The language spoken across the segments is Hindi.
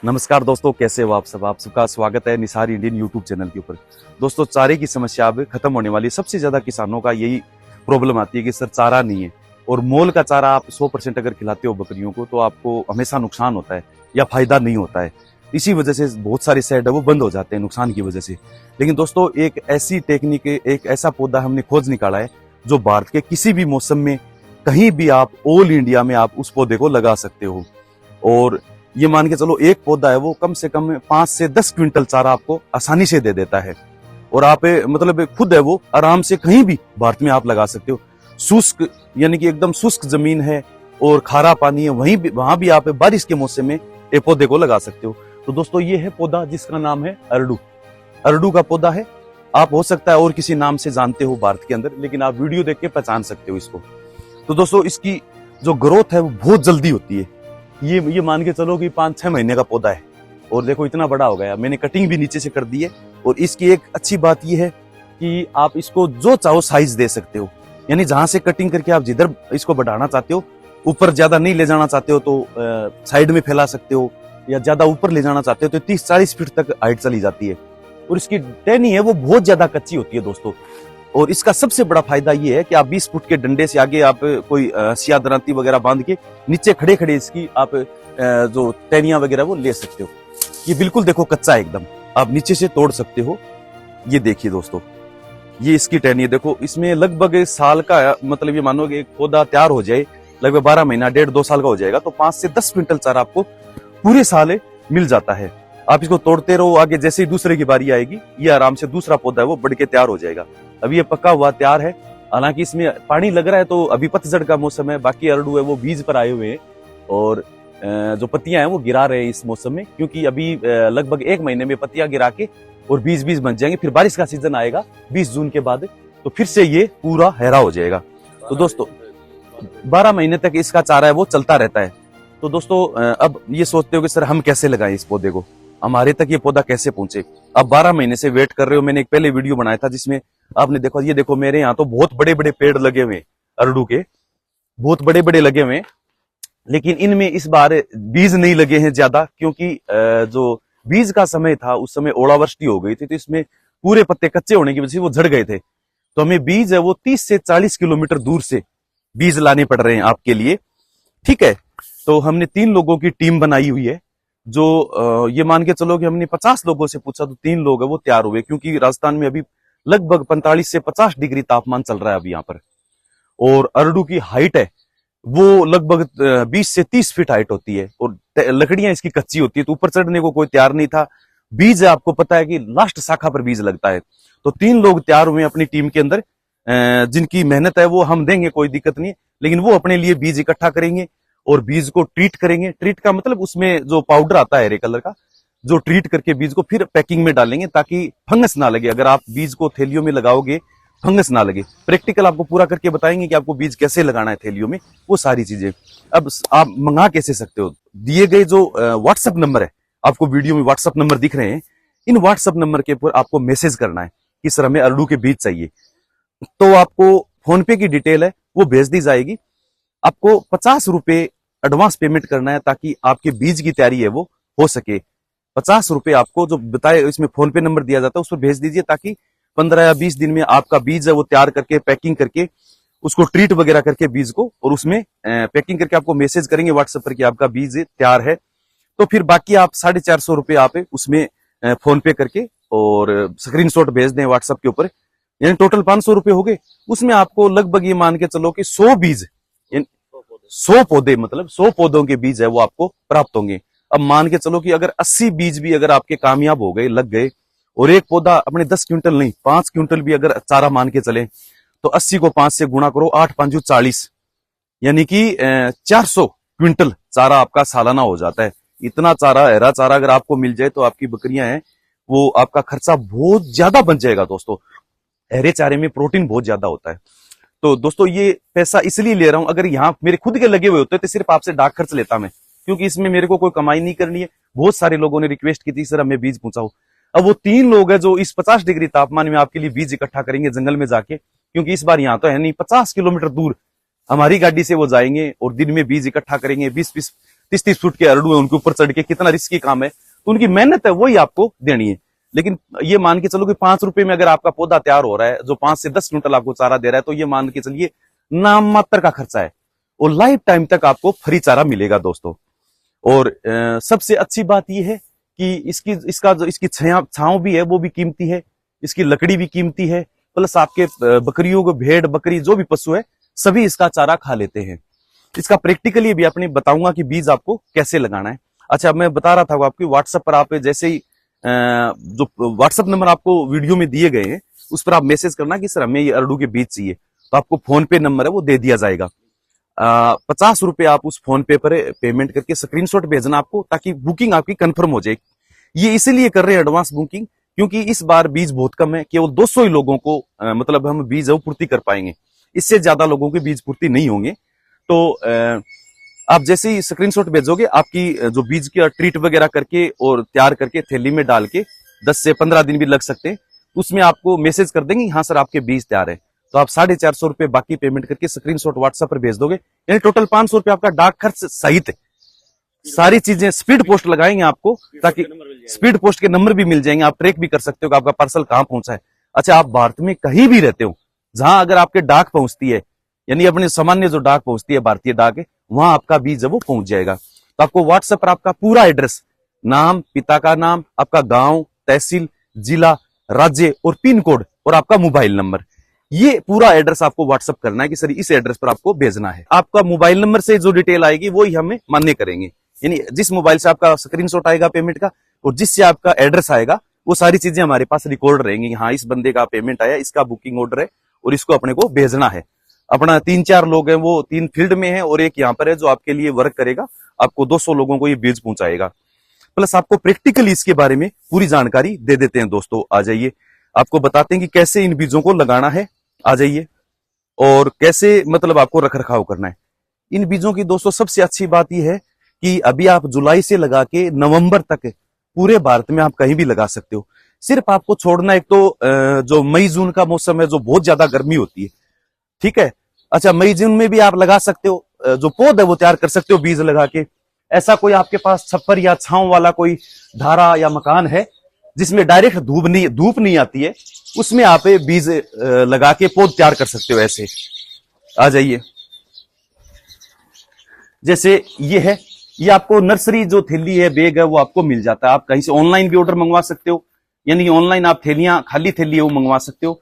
नमस्कार दोस्तों, कैसे हो आप सब। आप सबका स्वागत है निसार इंडियन यूट्यूब चैनल के ऊपर। दोस्तों, चारे की समस्या अब खत्म होने वाली है। सबसे ज्यादा किसानों का यही प्रॉब्लम आती है कि सर चारा नहीं है, और मोल का चारा आप 100% अगर खिलाते हो बकरियों को तो आपको हमेशा नुकसान होता है या फायदा नहीं होता है। इसी वजह से बहुत सारे शेड है वो बंद हो जाते हैं नुकसान की वजह से। लेकिन दोस्तों, एक ऐसी टेक्निक, एक ऐसा पौधा हमने खोज निकाला है जो भारत के किसी भी मौसम में कहीं भी आप ऑल इंडिया में आप उस पौधे को लगा सकते हो। और ये मान के चलो एक पौधा है वो कम से कम 5 से 10 क्विंटल चारा आपको आसानी से दे देता है। और आप मतलब खुद है वो आराम से कहीं भी भारत में आप लगा सकते हो। शुष्क यानी कि एकदम शुष्क जमीन है और खारा पानी है, वहां भी आप बारिश के मौसम में ये पौधे को लगा सकते हो। तो दोस्तों, ये है पौधा जिसका नाम है अरडू। अरडू का पौधा है। आप हो सकता है और किसी नाम से जानते हो भारत के अंदर, लेकिन आप वीडियो देख के पहचान सकते हो इसको। तो दोस्तों, इसकी जो ग्रोथ है वो बहुत जल्दी होती है। ये मान के चलो कि 5-6 महीने का पौधा है और देखो इतना बड़ा हो गया। मैंने कटिंग भी नीचे से कर दी है। और इसकी एक अच्छी बात ये है कि आप इसको जो चाहो साइज दे सकते हो, यानी जहां से कटिंग करके आप जिधर इसको बढ़ाना चाहते हो, ऊपर ज्यादा नहीं ले जाना चाहते हो तो साइड में फैला सकते हो, या ज्यादा ऊपर ले जाना चाहते हो तो 30-40 फीट तक हाइट चली जाती है। और इसकी टहनी है वो बहुत ज्यादा कच्ची होती है दोस्तों। और इसका सबसे बड़ा फायदा ये है कि आप 20 फुट के डंडे से आगे आप कोई सिया दरांती वगैरह बांध के नीचे खड़े खड़े इसकी आप जो टहनियां वगैरह वो ले सकते हो। ये बिल्कुल देखो कच्चा है एकदम, आप नीचे से तोड़ सकते हो। ये देखिए दोस्तों, ये इसकी टहनी देखो, इसमें लगभग साल का, मतलब ये मानो कि एक पौधा तैयार हो जाए लगभग 12 महीना 1.5-2 साल का हो जाएगा तो 5 से 10 क्विंटल चारा आपको पूरे साल मिल जाता है। आप इसको तोड़ते रहो, आगे जैसे ही दूसरे की बारी आएगी ये आराम से दूसरा पौधा है वो बढ़ के तैयार हो जाएगा। अभी ये पक्का हुआ तैयार है, हालांकि इसमें पानी लग रहा है तो अभी पतझड़ का मौसम है। बाकी अरडू है वो बीज पर आए हुए हैं और जो पत्तियां हैं वो गिरा रहे हैं इस मौसम में, क्योंकि अभी लगभग 1 महीने में पत्तियां गिरा के और बीज बन जाएंगे। फिर बारिश का सीजन आएगा 20 जून के बाद, तो फिर से ये पूरा हरा हो जाएगा। तो दोस्तों, 12 महीने तक इसका चारा है वो चलता रहता है। तो दोस्तों, अब ये सोचते हो कि सर हम कैसे लगाएं इस पौधे को, हमारे तक ये पौधा कैसे पहुंचे। अब 12 महीने से वेट कर रहे हो। मैंने एक पहले वीडियो बनाया था जिसमें आपने देखो, ये देखो मेरे यहाँ तो बहुत बड़े बड़े पेड़ लगे हुए अरडू के, बहुत बड़े बड़े लगे हुए, लेकिन इनमें इस बार बीज नहीं लगे हैं ज्यादा, क्योंकि जो बीज का समय था उस समय ओलावृष्टि हो गई थी, तो इसमें पूरे पत्ते कच्चे होने की वजह से वो झड़ गए थे। तो हमें बीज है वो 30 से 40 किलोमीटर दूर से बीज लाने पड़ रहे हैं आपके लिए, ठीक है। तो हमने 3 लोगों की टीम बनाई हुई है, जो ये मान के चलो कि हमने 50 लोगों से पूछा तो 3 लोग है वो तैयार हुए, क्योंकि राजस्थान में अभी लगभग 45 से 50 डिग्री तापमान चल रहा है अभी यहाँ पर। और अरडू की हाइट है वो लगभग 20 से 30 फीट हाइट होती है, और लकड़ियां इसकी कच्ची होती है, तो ऊपर चढ़ने को कोई तैयार नहीं था। बीज आपको पता है कि लास्ट शाखा पर बीज लगता है। तो 3 लोग तैयार हुए अपनी टीम के अंदर, जिनकी मेहनत है वो हम देंगे, कोई दिक्कत नहीं, लेकिन वो अपने लिए बीज इकट्ठा करेंगे और बीज को ट्रीट करेंगे। ट्रीट का मतलब उसमें जो पाउडर आता है हरे कलर का, जो ट्रीट करके बीज को फिर पैकिंग में डालेंगे ताकि फंगस ना लगे। अगर आप बीज को थैलियों में लगाओगे फंगस ना लगे। प्रैक्टिकल आपको पूरा करके बताएंगे कि आपको बीज कैसे लगाना है थैलियों में, वो सारी चीजें। अब आप मंगा कैसे सकते हो, दिए गए जो व्हाट्सएप नंबर है, आपको वीडियो में व्हाट्सएप नंबर दिख रहे हैं, इन व्हाट्सएप नंबर के ऊपर आपको मैसेज करना है कि सर हमें अरडू के बीज चाहिए। तो आपको फोन पे की डिटेल है वो भेज दी जाएगी। आपको 50 रुपए एडवांस पेमेंट करना है ताकि आपके बीज की तैयारी है वो हो सके। 50 रुपए आपको जो बताए इसमें फोन पे नंबर दिया जाता है उस पर भेज दीजिए, ताकि 15 या 20 दिन में आपका बीज है वो तैयार करके पैकिंग करके उसको ट्रीट वगैरह करके बीज को, और उसमें पैकिंग करके आपको मैसेज करेंगे व्हाट्सएप पर कि आपका बीज तैयार है। तो फिर बाकी आप 450 रुपए आप उसमें फोन पे करके और स्क्रीनशॉट भेज दें व्हाट्सएप के ऊपर, यानी टोटल 500 रुपए हो गए। उसमें आपको लगभग ये मान के चलो कि 100 बीज, 100 पौधे, मतलब 100 पौधों के बीज है वो आपको प्राप्त होंगे। अब मान के चलो कि अगर 80 बीज भी अगर आपके कामयाब हो गए, लग गए, और एक पौधा अपने 10 क्विंटल नहीं 5 क्विंटल भी अगर चारा मान के चले, तो 80 को 5 से गुणा करो, 8×5 = 40, यानी कि 400 क्विंटल चारा आपका सालाना हो जाता है। इतना चारा, हरा चारा अगर आपको मिल जाए तो आपकी बकरियां हैं वो आपका खर्चा बहुत ज्यादा बच जाएगा दोस्तों। हरे चारे में प्रोटीन बहुत ज्यादा होता है। तो दोस्तों, ये पैसा इसलिए ले रहा हूं, अगर यहाँ मेरे खुद के लगे हुए होते तो सिर्फ आपसे डाक खर्च लेता मैं, क्योंकि इसमें मेरे को कोई कमाई नहीं करनी है। बहुत सारे लोगों ने रिक्वेस्ट की थी सर हमें बीज पहुंचाओ। अब वो 3 लोग हैं जो इस 50 डिग्री तापमान में आपके लिए बीज इकट्ठा करेंगे जंगल में जाके, क्योंकि इस बार यहाँ तो है नहीं, 50 किलोमीटर दूर हमारी गाड़ी से वो जाएंगे और दिन में बीज इकट्ठा करेंगे। 20-20 30-30 फुट के अरडू है, उनके ऊपर चढ़ के कितना रिस्की काम है, तो उनकी मेहनत है वही आपको देनी है। लेकिन ये मान के चलो कि 5 रुपए में अगर आपका पौधा तैयार हो रहा है, जो 5 से 10 क्विंटल आपको चारा दे रहा है, तो ये मान के चलिए नाम मात्र का खर्चा है, और लाइफ टाइम तक आपको फ्री चारा मिलेगा दोस्तों। और सबसे अच्छी बात यह है कि इसकी छांव भी है वो भी कीमती है, इसकी लकड़ी भी कीमती है, प्लस आपके बकरियों को, भेड़ बकरी जो भी पशु है सभी इसका चारा खा लेते हैं। इसका प्रैक्टिकली भी अपने बताऊंगा कि बीज आपको कैसे लगाना है। अच्छा, मैं बता रहा था आपकी व्हाट्सएप पर आप जैसे ही जो व्हाट्सएप नंबर आपको वीडियो में दिए गए हैं उस पर आप मैसेज करना कि सर हमें ये अरडू के बीज चाहिए, तो आपको फोन पे नंबर है वो दे दिया जाएगा। 50 रुपए आप उस फोन पे पर पेमेंट करके स्क्रीनशॉट भेजना आपको, ताकि बुकिंग आपकी कंफर्म हो जाए। ये इसीलिए कर रहे हैं एडवांस बुकिंग, क्योंकि इस बार बीज बहुत कम है, केवल 200 ही लोगों को मतलब हम बीज वो पूर्ति कर पाएंगे, इससे ज्यादा लोगों की बीज पूर्ति नहीं होंगे। तो आप जैसे ही स्क्रीनशॉट भेजोगे, आपकी जो बीज की ट्रीट वगैरह करके और तैयार करके थैली में डाल के 10 से 15 दिन भी लग सकते हैं, उसमें आपको मैसेज कर देंगे हाँ सर आपके बीज तैयार है, तो आप 450 रुपए बाकी पेमेंट करके स्क्रीनशॉट व्हाट्सएप पर भेज दोगे, यानी टोटल 500 रुपए आपका डाक खर्च सहित सारी चीजें। स्पीड पोस्ट लगाएंगे आपको, ताकि स्पीड पोस्ट के नंबर भी मिल जाएंगे, आप ट्रैक भी कर सकते हो कि आपका पार्सल कहाँ पहुंचा है। अच्छा, आप भारत में कहीं भी रहते हो, जहां अगर आपके डाक पहुंचती है, यानी अपने सामान्य जो डाक पहुंचती है भारतीय डाक है, वहां आपका बीज वो पहुंच जाएगा। तो आपको व्हाट्सएप पर आपका पूरा एड्रेस, नाम, पिता का नाम, आपका गांव, तहसील, जिला, राज्य और पिन कोड और आपका मोबाइल नंबर, ये पूरा एड्रेस आपको व्हाट्सएप करना है कि सर इस एड्रेस पर आपको भेजना है। आपका मोबाइल नंबर से जो डिटेल आएगी वो ही हमें मान्य करेंगे, यानी जिस मोबाइल से आपका स्क्रीनशॉट आएगा पेमेंट का और जिससे आपका एड्रेस आएगा, वो सारी चीजें हमारे पास रिकॉर्ड रहेंगी। हाँ, इस बंदे का पेमेंट आया, इसका बुकिंग ऑर्डर है और इसको अपने को भेजना है। अपना 3-4 लोग हैं, वो 3 फील्ड में है और एक यहाँ पर है जो आपके लिए वर्क करेगा, आपको 200 लोगों को ये बीज पहुंचाएगा। प्लस आपको प्रैक्टिकली इसके बारे में पूरी जानकारी दे देते हैं दोस्तों। आ जाइए, आपको बताते हैं कि कैसे इन बीजों को लगाना है, आ जाइए, और कैसे मतलब आपको रख रखाव करना है इन बीजों की। दोस्तों सबसे अच्छी बात यह है कि अभी आप जुलाई से लगा के नवंबर तक पूरे भारत में आप कहीं भी लगा सकते हो। सिर्फ आपको छोड़ना एक तो जो मई जून का मौसम है, जो बहुत ज्यादा गर्मी होती है, ठीक है। अच्छा, मई जून में भी आप लगा सकते हो, जो पौध है वो तैयार कर सकते हो बीज लगा के। ऐसा कोई आपके पास छप्पर या छांव वाला कोई धारा या मकान है जिसमें डायरेक्ट धूप नहीं आती है, उसमें आप बीज लगा के पौध तैयार कर सकते हो। ऐसे आ जाइए, जैसे ये है, ये आपको नर्सरी जो थैली है, बैग है, वो आपको मिल जाता है। आप कहीं से ऑनलाइन भी ऑर्डर मंगवा सकते हो, यानी ऑनलाइन आप थैलियां, खाली थैली है वो मंगवा सकते हो।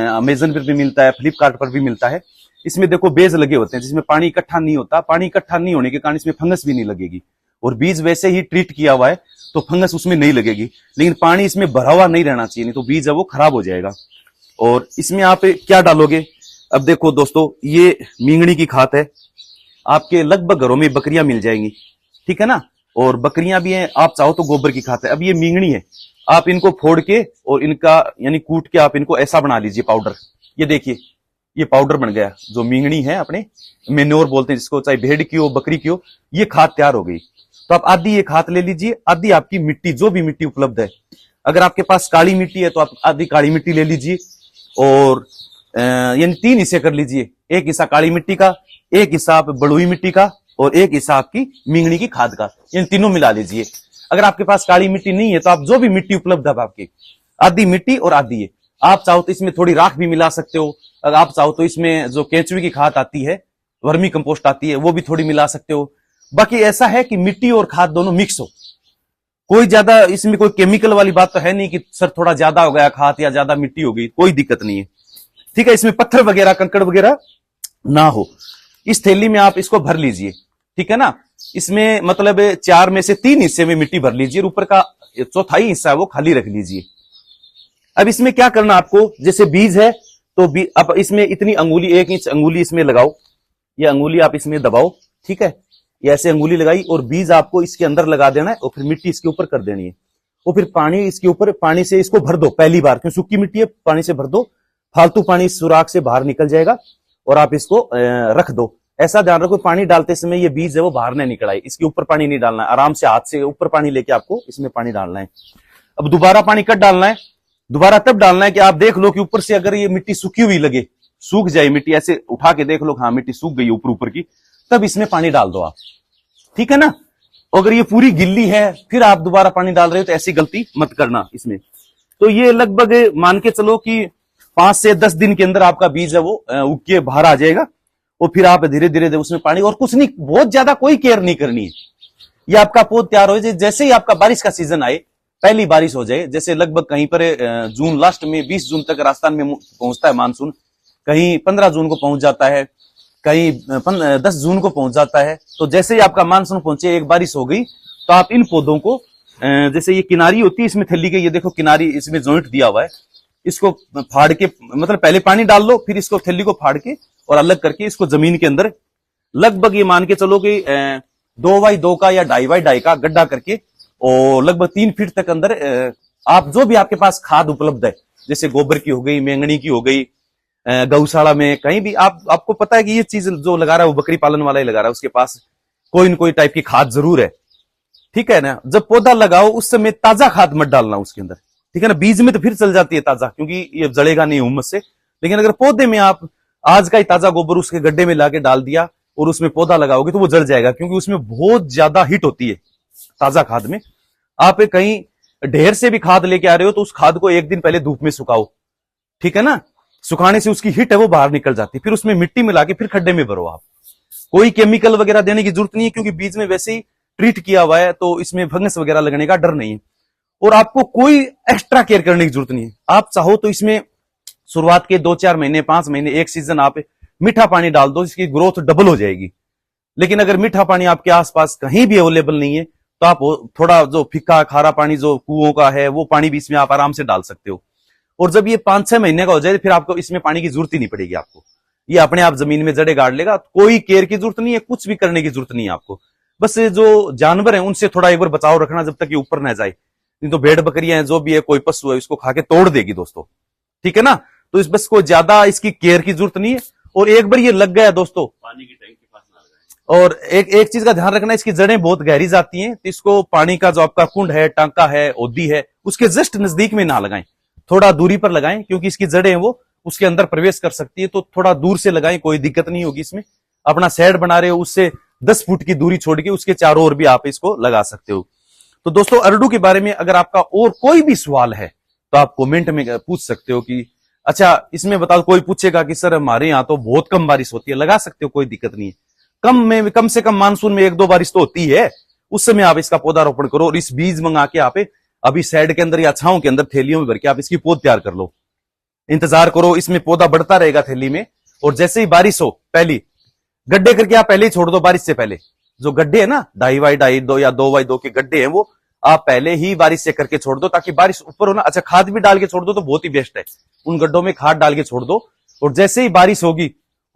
अमेजन पर भी मिलता है, फ्लिपकार्ट पर भी मिलता है। इसमें देखो बेज लगे होते हैं जिसमें पानी इकट्ठा नहीं होता। पानी इकट्ठा नहीं होने के कारण इसमें फंगस भी नहीं लगेगी, और बीज वैसे ही ट्रीट किया हुआ है तो फंगस उसमें नहीं लगेगी। लेकिन पानी इसमें भरा हुआ नहीं रहना चाहिए, नहीं तो बीज है वो खराब हो जाएगा। और इसमें आप क्या डालोगे, अब देखो दोस्तों, ये मींगणी की खाद है, आपके लगभग घरों में बकरियां मिल जाएंगी, ठीक है ना, और बकरियां भी हैं, आप चाहो तो गोबर की खाद है। अब ये मींगणी है, आप इनको फोड़ के और इनका यानी कूट के आप इनको ऐसा बना लीजिए पाउडर। ये देखिए, ये पाउडर बन गया, जो मींगणी है अपने मेन्योर बोलते हैं जिसको, चाहे भेड़ की हो बकरी की हो, ये खाद तैयार हो गई। तो आप आधी ये खाद ले लीजिए, आधी आपकी मिट्टी, जो भी मिट्टी उपलब्ध है, अगर आपके पास काली मिट्टी है तो आप आधी काली मिट्टी ले लीजिए, और यानी 3 हिस्से कर लीजिए, एक हिस्सा काली मिट्टी का, एक हिस्सा आप बलुई मिट्टी का, और एक हिस्सा आपकी मींगणी की खाद का, इन तीनों मिला लीजिए। अगर आपके पास काली मिट्टी नहीं है तो आप जो भी मिट्टी उपलब्ध है आपकी, आधी मिट्टी और आधी है, आप चाहो तो इसमें थोड़ी राख भी मिला सकते हो। अगर आप चाहो तो इसमें जो केंचुए की खाद आती है, वर्मी कंपोस्ट आती है, वो भी थोड़ी मिला सकते हो। बाकी ऐसा है कि मिट्टी और खाद दोनों मिक्स हो, कोई ज्यादा इसमें कोई केमिकल वाली बात तो है नहीं कि सर थोड़ा ज्यादा हो गया खाद या ज्यादा मिट्टी हो गई, कोई दिक्कत नहीं है, ठीक है। इसमें पत्थर वगैरह, कंकड़ वगैरह ना हो। इस थैली में आप इसको भर लीजिए, ठीक है ना। इसमें मतलब 4 में से 3 हिस्से में मिट्टी भर लीजिए, ऊपर का चौथाई हिस्सा है वो खाली रख लीजिए। अब इसमें क्या करना आपको, जैसे बीज है तो अब इसमें इतनी अंगुली, 1 इंच अंगुली इसमें लगाओ, ये अंगुली आप इसमें दबाओ, ठीक है। ये ऐसे अंगुली लगाई और बीज आपको इसके अंदर लगा देना है, और फिर मिट्टी इसके ऊपर कर देनी है, और फिर पानी इसके ऊपर, पानी से इसको भर दो पहली बार, क्योंकि सूखी मिट्टी है, पानी से भर दो, फालतू पानी सुराख से बाहर निकल जाएगा, और आप इसको रख दो। ऐसा ध्यान रखो पानी डालते समय ये बीज है वो बाहर नहीं निकल आए, इसके ऊपर पानी नहीं डालना है, आराम से हाथ से ऊपर पानी लेके आपको इसमें पानी डालना है। अब दोबारा पानी कब डालना है, दोबारा तब डालना है कि आप देख लो कि ऊपर से अगर ये मिट्टी सूखी हुई लगे, सूख जाए मिट्टी, ऐसे उठा के देख लो हाँ मिट्टी सूख गई ऊपर ऊपर की, तब इसमें पानी डाल दो आप। ठीक है ना। अगर ये पूरी गिल्ली है फिर आप दोबारा पानी डाल रहे हो तो ऐसी गलती मत करना इसमें। तो ये लगभग मान के चलो कि 5 से 10 दिन के अंदर आपका बीज है वो उग के बाहर आ जाएगा, और फिर आप धीरे धीरे उसमें पानी और कुछ नहीं, बहुत ज्यादा कोई केयर नहीं करनी है। ये आपका पौध तैयार हो जाए, जैसे ही आपका बारिश का सीजन आए, पहली बारिश हो जाए, जैसे लगभग कहीं पर जून लास्ट में 20 जून तक राजस्थान में पहुंचता है मानसून, कहीं 15 जून को पहुंच जाता है, कहीं 10 जून को पहुंच जाता है। तो जैसे ही आपका मानसून पहुंचे, एक बारिश हो गई, तो आप इन पौधों को जैसे ये किनारी होती है इसमें थैली के, ये देखो किनारी इसमें जॉइंट दिया हुआ है, इसको फाड़ के मतलब पहले पानी डाल लो, फिर इसको थैली को फाड़ के और अलग करके इसको जमीन के अंदर लगभग ये मान के चलो कि 2x2 का या 2.5x2 का गड्ढा करके, और लगभग 3 फीट तक अंदर आप जो भी आपके पास खाद उपलब्ध है, जैसे गोबर की हो गई, मेंगनी की हो गई, गौशाला में कहीं भी आपको पता है कि ये चीज जो लगा रहा है वो बकरी पालन वाला ही लगा रहा है, उसके पास कोई न कोई टाइप की खाद जरूर है, ठीक है ना। जब पौधा लगाओ उस समय ताजा खाद मत डालना उसके अंदर, ठीक है ना। बीज में तो फिर चल जाती है ताजा, क्योंकि ये जड़ेगा नहीं उम्मस से, लेकिन अगर पौधे में आप आज का ही ताजा गोबर उसके गड्ढे में लाके डाल दिया और उसमें पौधा लगाओगे तो वो जड़ जाएगा, क्योंकि उसमें बहुत ज्यादा हीट होती है ताजा खाद में। आप कहीं ढेर से भी खाद लेके आ रहे हो तो उस खाद को एक दिन पहले धूप में सुखाओ, ठीक है ना। सुखाने से उसकी हीट है वो बाहर निकल जाती है, फिर उसमें मिट्टी मिला के फिर खड्डे में भरो आप। कोई केमिकल वगैरह देने की जरूरत नहीं है, क्योंकि बीज में वैसे ही ट्रीट किया हुआ है, तो इसमें फंगस वगैरह लगने का डर नहीं है। और आपको कोई एक्स्ट्रा केयर करने की जरूरत नहीं है। आप चाहो तो इसमें शुरुआत के 2-4 महीने, 5 महीने, एक सीजन आप मीठा पानी डाल दो, इसकी ग्रोथ डबल हो जाएगी। लेकिन अगर मीठा पानी आपके आसपास कहीं भी अवेलेबल नहीं है, तो आप थोड़ा जो फीका खारा पानी जो कुओं का है वो पानी भी इसमें आप आराम से डाल सकते हो। और जब ये 5-6 महीने का हो जाए फिर आपको इसमें पानी की जरूरत ही नहीं पड़ेगी आपको, ये अपने आप जमीन में जड़े गाड़ लेगा। कोई केयर की जरूरत नहीं है, कुछ भी करने की जरूरत नहीं है आपको। बस जो जानवर है उनसे थोड़ा एक बार बचाव रखना जब तक ये ऊपर ना जाए, नहीं तो भेड़ बकरियां हैं, जो भी है, कोई पशु है, इसको खा के तोड़ देगी दोस्तों, ठीक है ना। तो इस बस को ज्यादा इसकी केयर की जरूरत नहीं है। और एक बार ये लग गया दोस्तों, पानी की टैंक के पास ना लगाएं। और एक चीज का ध्यान रखना, इसकी जड़ें बहुत गहरी जाती हैं, तो इसको पानी का जो आपका कुंड है, टांका है, ओदी है, उसके जस्ट नजदीक में ना लगाएं, थोड़ा दूरी पर लगाएं, क्योंकि इसकी जड़ें वो उसके अंदर प्रवेश कर सकती है। तो थोड़ा दूर से लगाएं, कोई दिक्कत नहीं होगी इसमें। अपना शेड बना रहे हो उससे 10 फुट की दूरी छोड़ के उसके चारों ओर भी आप इसको लगा सकते हो। तो दोस्तों अरडू के बारे में अगर आपका और कोई भी सवाल है तो आप कमेंट में पूछ सकते हो कि अच्छा इसमें बताओ। कोई पूछेगा कि सर हमारे यहाँ तो बहुत कम बारिश होती है, लगा सकते हो, कोई दिक्कत नहीं है। कम से कम मानसून में 1-2 बारिश तो होती है, उस समय आप इसका पौधारोपण करो और इस बीज मंगा के आप अभी शेड के अंदर या छांव के अंदर थैलियों में भर के आप इसकी पौध तैयार कर लो। इंतजार करो, इसमें पौधा बढ़ता रहेगा थैली में। और जैसे ही बारिश हो, पहली गड्ढे करके आप पहले ही छोड़ दो, बारिश से पहले। जो गड्ढे है ना 2.5x2 या 2x2 के गड्ढे हैं, वो आप पहले ही बारिश से करके छोड़ दो, ताकि बारिश ऊपर हो ना। अच्छा खाद भी डाल के छोड़ दो तो बहुत ही बेस्ट है, उन गड्ढों में खाद डाल के छोड़ दो। और जैसे ही बारिश होगी,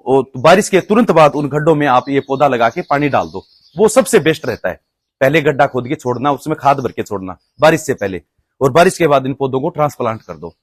बारिश के तुरंत बाद उन गड्ढों में आप ये पौधा लगा के पानी डाल दो, वो सबसे बेस्ट रहता है। पहले गड्ढा खोद के छोड़ना, उसमें खाद भर के छोड़ना बारिश से पहले, और बारिश के बाद इन पौधों को ट्रांसप्लांट कर दो।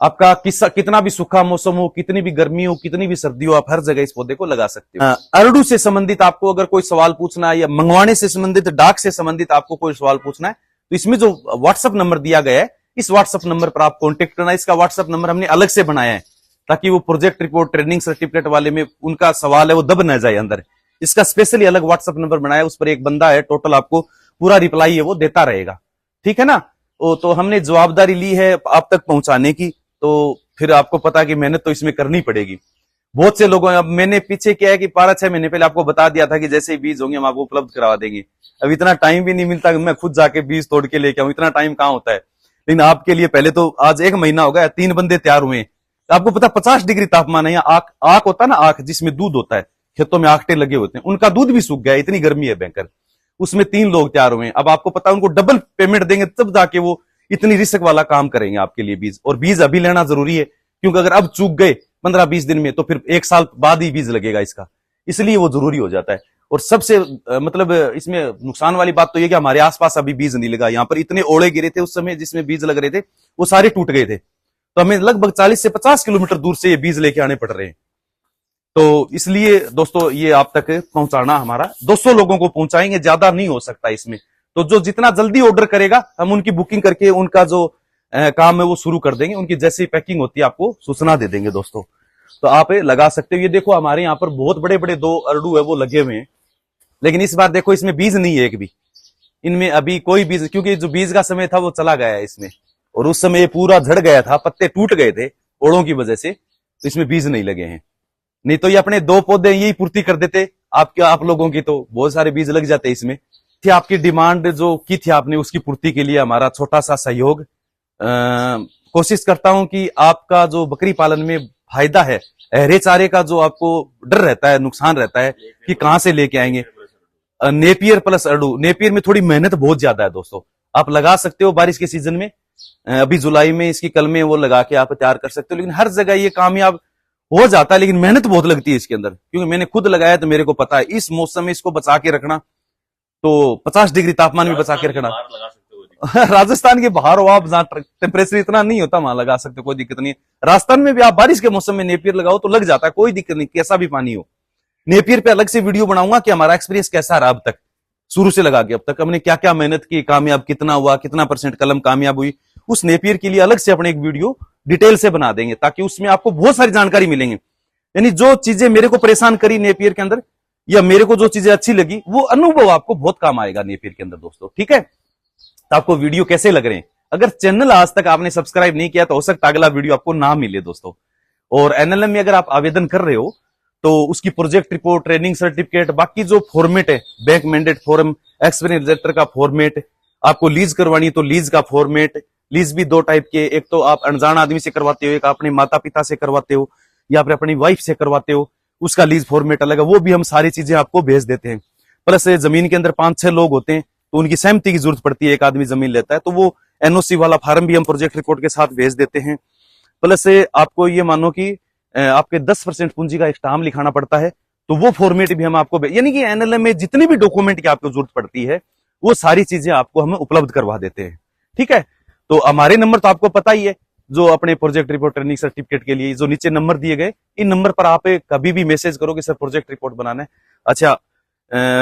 आपका कितना भी सूखा मौसम हो, कितनी भी गर्मी हो, कितनी भी सर्दी हो, आप हर जगह इस पौधे को लगा सकते हो। अरडू से संबंधित आपको अगर कोई सवाल पूछना है, या मंगवाने से संबंधित, डाक से संबंधित आपको कोई सवाल पूछना है, तो इसमें जो व्हाट्सएप नंबर दिया गया है, इस व्हाट्सएप नंबर पर आप कॉन्टेक्ट करना। इसका व्हाट्सएप नंबर हमने अलग से बनाया है, ताकि वो प्रोजेक्ट रिपोर्ट, ट्रेनिंग सर्टिफिकेट वाले में उनका सवाल है वो दब न जाए अंदर। इसका स्पेशली अलग व्हाट्सएप नंबर बनाया, उस पर एक बंदा है, टोटल आपको पूरा रिप्लाई है वो देता रहेगा, ठीक है ना। तो हमने जवाबदारी ली है आप तक पहुंचाने की, तो फिर आपको पता कि मेहनत तो इसमें करनी पड़ेगी। बहुत से लोगों, अब मैंने पीछे क्या है कि 5-6 महीने पहले आपको बता दिया था कि जैसे ही बीज होंगे हम आपको उपलब्ध करवा देंगे। अब इतना टाइम भी नहीं मिलता कि मैं खुद जाके बीज तोड़ के लेके आऊं, इतना टाइम कहाँ होता है। लेकिन आपके लिए पहले तो आज 1 महीना हो गया, 3 बंदे तैयार हुए। आपको पता 50 डिग्री तापमान है, आख होता है ना, आख जिसमें दूध होता है, खेतों में आखटे लगे होते हैं, उनका दूध भी सूख गया, इतनी गर्मी है भयंकर। उसमें 3 लोग तैयार हुए। अब आपको पता उनको डबल पेमेंट देंगे तब जाके वो इतनी रिस्क वाला काम करेंगे आपके लिए बीज। और बीज अभी लेना जरूरी है, क्योंकि अगर अब चूक गए 15-20 दिन में, तो फिर 1 साल बाद ही बीज लगेगा इसका, इसलिए वो जरूरी हो जाता है। और सबसे मतलब इसमें नुकसान वाली बात तो ये कि हमारे आसपास अभी बीज नहीं लगा। यहाँ पर इतने ओले गिरे थे उस समय जिसमें बीज लग रहे थे, वो सारे टूट गए थे। तो हमें लगभग 40 से 50 किलोमीटर दूर से ये बीज लेके आने पड़ रहे हैं। तो इसलिए दोस्तों ये आप तक पहुंचाना हमारा 200 लोगों को पहुंचाएंगे, ज्यादा नहीं हो सकता इसमें। तो जो जितना जल्दी ऑर्डर करेगा हम उनकी बुकिंग करके उनका जो काम है वो शुरू कर देंगे। उनकी जैसी पैकिंग होती है आपको सूचना दे देंगे दोस्तों। तो आप लगा सकते हो। ये देखो हमारे यहाँ पर बहुत बड़े बड़े 2 अरडू है वो लगे हुए हैं, लेकिन इस बार देखो इसमें बीज नहीं है एक भी, इनमें अभी कोई बीज, क्योंकि जो बीज का समय था वो चला गया है इसमें, और उस समय ये पूरा झड़ गया था, पत्ते टूट गए थे ओड़ों की वजह से, तो इसमें बीज नहीं लगे हैं। नहीं तो ये अपने 2 पौधे यही पूर्ति कर देते आप लोगों की, तो बहुत सारे बीज लग जाते इसमें। थी आपकी डिमांड जो की थी आपने, उसकी पूर्ति के लिए हमारा छोटा सा सहयोग। कोशिश करता हूं कि आपका जो बकरी पालन में फायदा है, हरे चारे का जो आपको डर रहता है, नुकसान रहता है कि कहां से लेके आएंगे, नेपियर प्लस अडू। नेपियर में थोड़ी मेहनत बहुत ज्यादा है दोस्तों, आप लगा सकते हो बारिश के सीजन में, अभी जुलाई में इसकी कल में वो लगा के आप तैयार कर सकते हो, लेकिन हर जगह ये कामयाब हो जाता है, लेकिन मेहनत बहुत लगती है इसके अंदर, क्योंकि मैंने खुद लगाया तो मेरे को पता है। इस मौसम में इसको बचा के रखना, तो 50 डिग्री तापमान में बचा के रखना। राजस्थान के बाहर हो आप, जहां टेम्परेचर इतना नहीं होता, वहां लगा सकते हो, कोई दिक्कत नहीं है। राजस्थान में भी आप बारिश के मौसम में नेपियर लगाओ तो लग जाता है, कोई दिक्कत नहीं, कैसा भी पानी हो। नेपियर पे अलग से वीडियो बनाऊंगा कि हमारा एक्सपीरियंस कैसा रहा अब तक, शुरू से लगा के अब तक हमने क्या क्या मेहनत की, कामयाब कितना हुआ, कितना % कलम कामयाब हुई, उस नेपियर के लिए अलग से अपने एक वीडियो डिटेल से बना देंगे, ताकि उसमें आपको बहुत सारी जानकारी मिलेंगे। यानी जो चीजें मेरे को परेशान करी नेपियर के अंदर, या मेरे को जो चीजें अच्छी लगी, वो अनुभव आपको बहुत काम आएगा नेपियर के अंदर दोस्तों, ठीक है। तो आपको वीडियो कैसे लग रहे हैं? अगर चैनल आज तक आपने सब्सक्राइब नहीं किया तो हो सकता है अगला वीडियो आपको ना मिले दोस्तों। और एनएलएम में अगर आप आवेदन कर रहे हो तो उसकी प्रोजेक्ट रिपोर्ट, ट्रेनिंग सर्टिफिकेट, बाकी जो फॉर्मेट है, bank mandate form, experience letter का फॉर्मेट, आपको लीज करवानी तो लीज का फॉर्मेट। लीज भी 2 टाइप के, एक तो आप अनजान आदमी से करवाते हो, एक अपने माता पिता से करवाते हो, या फिर अपनी वाइफ से करवाते हो, उसका लीज फॉर्मेट अलग है, वो भी हम सारी चीजें आपको भेज देते हैं। प्लस जमीन के अंदर 5-6 लोग होते हैं तो उनकी सहमति की जरूरत पड़ती है, एक आदमी जमीन लेता है तो वो एनओसी वाला फार्म भी हम प्रोजेक्ट रिपोर्ट के साथ भेज देते हैं। प्लस आपको ये मानो कि आपके 10% पूंजी का एक स्टाम्प लिखाना पड़ता है, तो वो फॉर्मेट भी हम आपको, यानी कि एनएलएम में जितनी भी डॉक्यूमेंट की आपको जरूरत पड़ती है वो सारी चीजें आपको हम उपलब्ध करवा देते हैं, ठीक है। तो हमारे नंबर तो आपको पता ही है, जो अपने प्रोजेक्ट रिपोर्ट ट्रेनिंग सर्टिफिकेट के लिए जो नीचे नंबर दिए गए, इन नंबर पर आप कभी भी मैसेज करो कि सर प्रोजेक्ट रिपोर्ट बनाना है। अच्छा,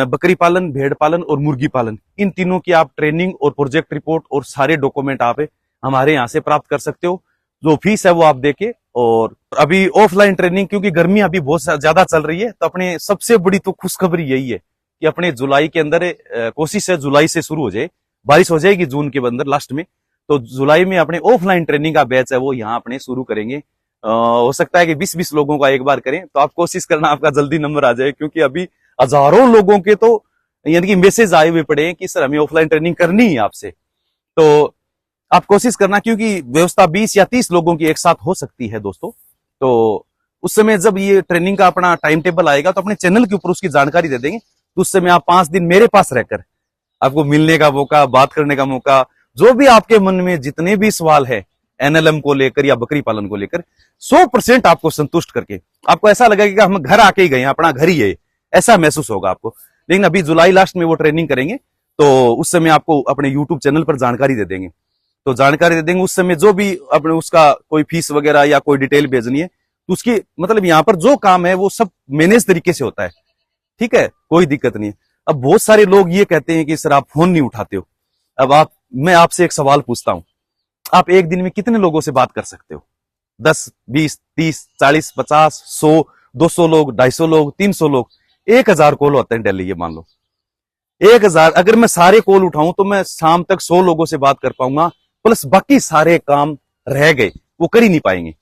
बकरी पालन, भेड़ पालन और मुर्गी पालन, इन तीनों की आप ट्रेनिंग और प्रोजेक्ट रिपोर्ट और सारे डॉक्यूमेंट आप हमारे यहाँ से प्राप्त कर सकते हो। जो फीस है वो आप देके, और अभी ऑफलाइन ट्रेनिंग, क्योंकि गर्मी अभी बहुत ज्यादा चल रही है, तो अपने सबसे बड़ी तो खुशखबरी यही है कि अपने जुलाई के अंदर, कोशिश है जुलाई से शुरू हो जाए, बारिश हो जाएगी जून के अंदर लास्ट में, तो जुलाई में अपने ऑफलाइन ट्रेनिंग का बैच है वो यहाँ अपने शुरू करेंगे। हो सकता है कि 20-20 लोगों का एक बार करें, तो आप कोशिश करना आपका जल्दी नंबर आ जाए, क्योंकि अभी हजारों लोगों के तो यानी कि मैसेज आए हुए पड़े हैं कि सर हमें ऑफलाइन ट्रेनिंग करनी है आपसे। तो आप कोशिश करना, क्योंकि व्यवस्था 20 या 30 लोगों की एक साथ हो सकती है दोस्तों। तो उस समय जब ये ट्रेनिंग का अपना टाइम टेबल आएगा तो अपने चैनल के ऊपर उसकी जानकारी दे देंगे, तो उस समय आप 5 दिन मेरे पास रहकर आपको मिलने का मौका, बात करने का मौका, जो भी आपके मन में जितने भी सवाल है एनएलएम को लेकर या बकरी पालन को लेकर, 100% आपको संतुष्ट करके, आपको ऐसा लगेगा कि हम घर आके ही गए, अपना घर ही है, ऐसा महसूस होगा आपको। लेकिन अभी जुलाई लास्ट में वो ट्रेनिंग करेंगे, तो उस समय आपको अपने यूट्यूब चैनल पर जानकारी दे देंगे, तो जानकारी दे देंगे उस समय, जो भी अपने उसका कोई फीस वगैरह या कोई डिटेल भेजनी है, तो उसकी मतलब यहाँ पर जो काम है वो सब मैनेज तरीके से होता है, ठीक है, कोई दिक्कत नहीं है। अब बहुत सारे लोग ये कहते हैं कि सर आप फोन नहीं उठाते हो। अब मैं आपसे एक सवाल पूछता हूं, आप एक दिन में कितने लोगों से बात कर सकते हो? 10, 20, 30, 40, 50, 100, 200 लोग, 250 लोग, 300 लोग, 1000 कॉल होते हैं डेली, ये मान लो 1000। अगर मैं सारे कॉल उठाऊं तो मैं शाम तक 100 लोगों से बात कर पाऊंगा, प्लस बाकी सारे काम रह गए वो कर ही नहीं पाएंगे।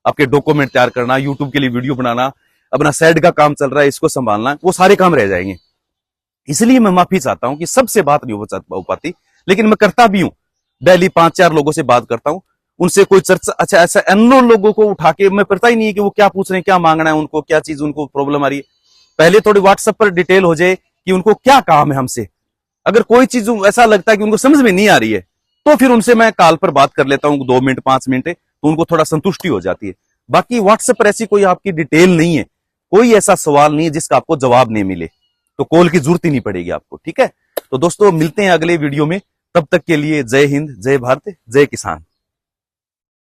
आपके डॉक्यूमेंट तैयार करना, यूट्यूब के लिए वीडियो बनाना, अपना साइड का काम चल रहा है इसको संभालना, वो सारे काम रह जाएंगे। इसलिए मैं माफी चाहता हूं कि सबसे बात नहीं हो पाती, लेकिन मैं करता भी हूं, डेली 5-4 लोगों से बात करता हूं, उनसे कोई चर्चा। अच्छा, ऐसा अननोन लोगों को उठा के मैं पता ही नहीं है कि वो क्या पूछ रहे हैं, क्या मांगना है उनको, क्या चीज उनको प्रॉब्लम आ रही है। पहले थोड़ी व्हाट्सएप पर डिटेल हो जाए कि उनको क्या काम है हमसे। अगर कोई चीज ऐसा लगता है कि उनको समझ में नहीं आ रही है, तो फिर उनसे मैं कॉल पर बात कर लेता हूं 2 मिनट 5 मिनट, तो उनको थोड़ा संतुष्टि हो जाती है। बाकी व्हाट्सएप पर ऐसी कोई आपकी डिटेल नहीं है, कोई ऐसा सवाल नहीं है जिसका आपको जवाब नहीं मिले, तो कॉल की जरूरत ही नहीं पड़ेगी आपको, ठीक है। तो दोस्तों मिलते हैं अगले वीडियो में, तब तक के लिए जय हिंद, जय भारत, जय किसान।